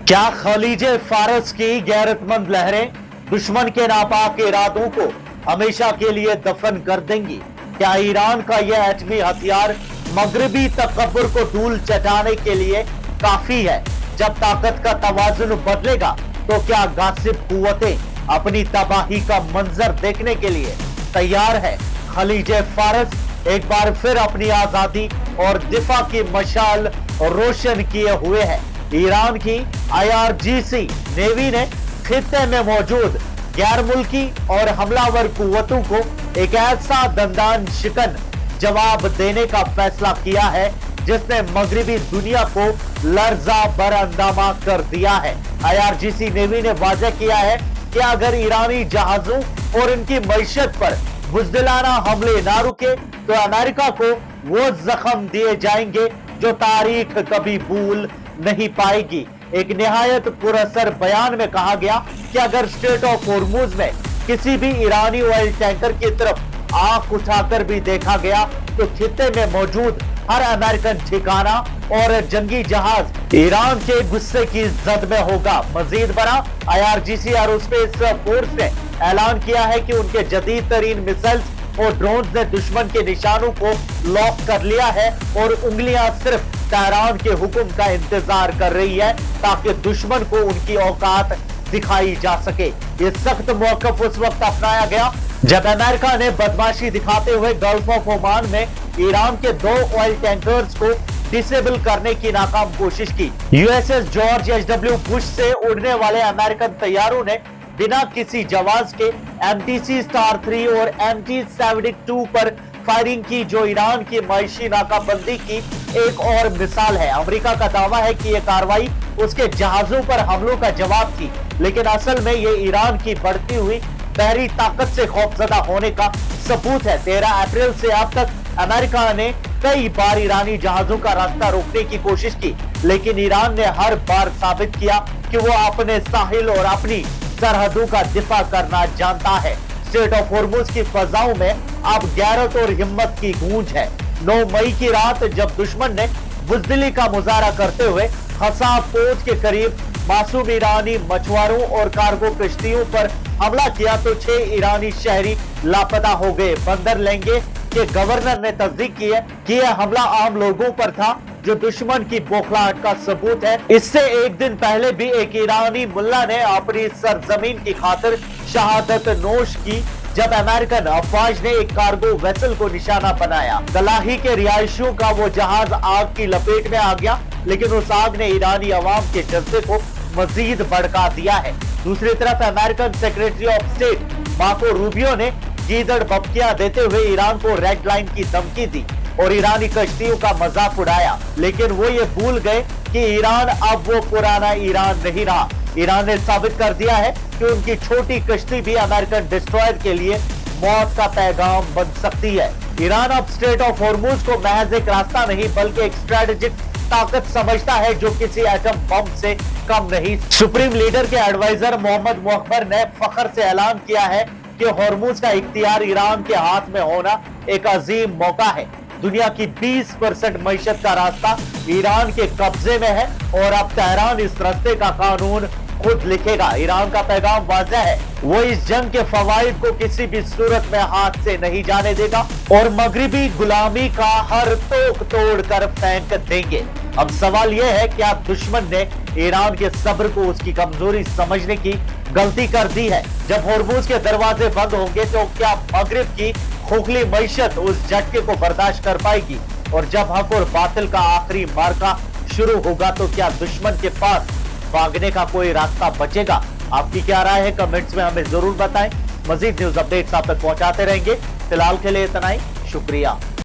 क्या खलीज फारस की गैरतमंद लहरें दुश्मन के नापाक इरादों को हमेशा के लिए दफन कर देंगी? क्या ईरान का यह एटमी हथियार मगरबी तकब्बुर को धूल चटाने के लिए काफी है? जब ताकत का तवाजुन बदलेगा तो क्या गासिब कुव्वतें अपनी तबाही का मंजर देखने के लिए तैयार है? खलीज फारस एक बार फिर अपनी आजादी और दिफा की मशाल रोशन किए हुए है। ईरान की IRGC नेवी ने खित्ते में मौजूद गैर मुल्की और हमलावर कुव्वतों को एक ऐसा दंदान शिकन जवाब देने का फैसला किया है जिसने मगरिबी दुनिया को लर्जा बरअंदामा कर दिया है। IRGC नेवी ने वाज़ेह किया है कि अगर ईरानी जहाजों और इनकी मईशत पर बुज़दिलाना हमले ना रुके तो अमेरिका को वो जख्म दिए जाएंगे जो तारीख कभी भूल नहीं पाएगी। एक निहायत पुरअसर बयान में कहा गया कि अगर स्ट्रेट ऑफ होर्मुज में किसी भी ईरानी ऑयल टैंकर की तरफ आंख उठाकर भी देखा गया तो खित्ते में मौजूद हर अमेरिकन ठिकाना और जंगी जहाज ईरान के गुस्से की जद में होगा। मजीद बड़ा IRGC एरोस्पेस फोर्स ने ऐलान किया है कि उनके जदीद तरीन मिसाइल्स और ड्रोन्स ने दुश्मन के निशानों को लॉक कर लिया है और उंगलियां सिर्फ तेहरान के हुक्म का इंतजार कर रही है ताकि दुश्मन को उनकी औकात दिखाई जा सके। ये सख्त मौक़िफ़ उस वक्त अपनाया गया जब अमेरिका ने बदमाशी दिखाते हुए गल्फ ऑफ ओमान में ईरान के 2 ऑयल टैंकर्स को डिसेबल करने की नाकाम कोशिश की। USS George H.W. बुश से उड़ने वाले अमेरिकन तैयारों ने बिना किसी जवाब के MTC Star 3 और MT-72 पर फायरिंग की, जो ईरान की मईशी नाकाबंदी की एक और मिसाल है। अमेरिका का दावा है कि यह कार्रवाई उसके जहाजों पर हमलों का जवाब थी, लेकिन असल में यह ईरान की बढ़ती हुई बहरी ताकत से खौफजदा होने का सबूत है। 13 अप्रैल से अब तक अमेरिका ने कई बार ईरानी जहाजों का रास्ता रोकने की कोशिश की, लेकिन ईरान ने हर बार साबित किया कि वो अपने साहिल और अपनी सरहदों का दिफा करना जानता है। स्ट्रेट ऑफ होर्मुज की फजाओं में अब गैरत और हिम्मत की गूंज है। 9 मई की रात जब दुश्मन ने बुज़दिली का मुजाहरा करते हुए हसा पोत के करीब मासूम ईरानी मछुआरों और कार्गो कश्तियों पर हमला किया तो 6 ईरानी शहरी लापता हो गए। बंदर लेंगे के गवर्नर ने तस्दीक की है कि यह हमला आम लोगों पर था, जो दुश्मन की बौखलाहट का सबूत है। इससे एक दिन पहले भी एक ईरानी मुल्ला ने अपनी सरजमीन की खातिर शहादत नोश की जब अमेरिकन अफवाज ने एक कार्गो वेसल को निशाना बनाया। गलाही के रिहायशियों का वो जहाज आग की लपेट में आ गया, लेकिन उस आग ने ईरानी अवाम के जज्बे को मजीद भड़का दिया है। दूसरी तरफ American secretary of state Marco Rubio ने गीदड़ बपकियां देते हुए ईरान को रेड लाइन की धमकी दी और ईरानी कश्तियों का मजाक उड़ाया, लेकिन वो ये भूल गए कि ईरान अब वो पुराना ईरान नहीं रहा। ईरान ने साबित कर दिया है कि उनकी छोटी कश्ती भी अमेरिकन डिस्ट्रॉयर के लिए मौत का पैगाम बन सकती है। ईरान अब स्ट्रेट ऑफ होर्मुज को महज एक रास्ता नहीं बल्कि एक स्ट्रेटेजिक ताकत समझता है जो किसी एटम बम से कम नहीं। सुप्रीम लीडर के एडवाइजर मोहम्मद मुखबर ने फख्र से ऐलान किया है कि होर्मुज का इख्तियार ईरान के हाथ में होना एक अजीम मौका है। दुनिया की 20% मईशत का रास्ता ईरान के कब्जे में है और अब तेहरान इस रास्ते का कानून खुद लिखेगा। ईरान का पैगाम वाज़ेह है, वो इस जंग के फवाइद को किसी भी सूरत में हाथ से नहीं जाने देगा और मगरिबी गुलामी का हर तोक तोड़ कर फेंक देंगे। अब सवाल यह है, क्या दुश्मन ने ईरान के सब्र को उसकी कमजोरी समझने की गलती कर दी है? जब होर्मुज के दरवाजे बंद होंगे तो क्या मगरिब की खोखली मईशत उस झटके को बर्दाश्त कर पाएगी? और जब हक और बातिल का आखिरी मार्का शुरू होगा तो क्या दुश्मन के पास भागने का कोई रास्ता बचेगा? आपकी क्या राय है? कमेंट्स में हमें जरूर बताएं। मजीद न्यूज अपडेट्स आप तक पहुंचाते रहेंगे। फिलहाल के लिए इतना ही, शुक्रिया।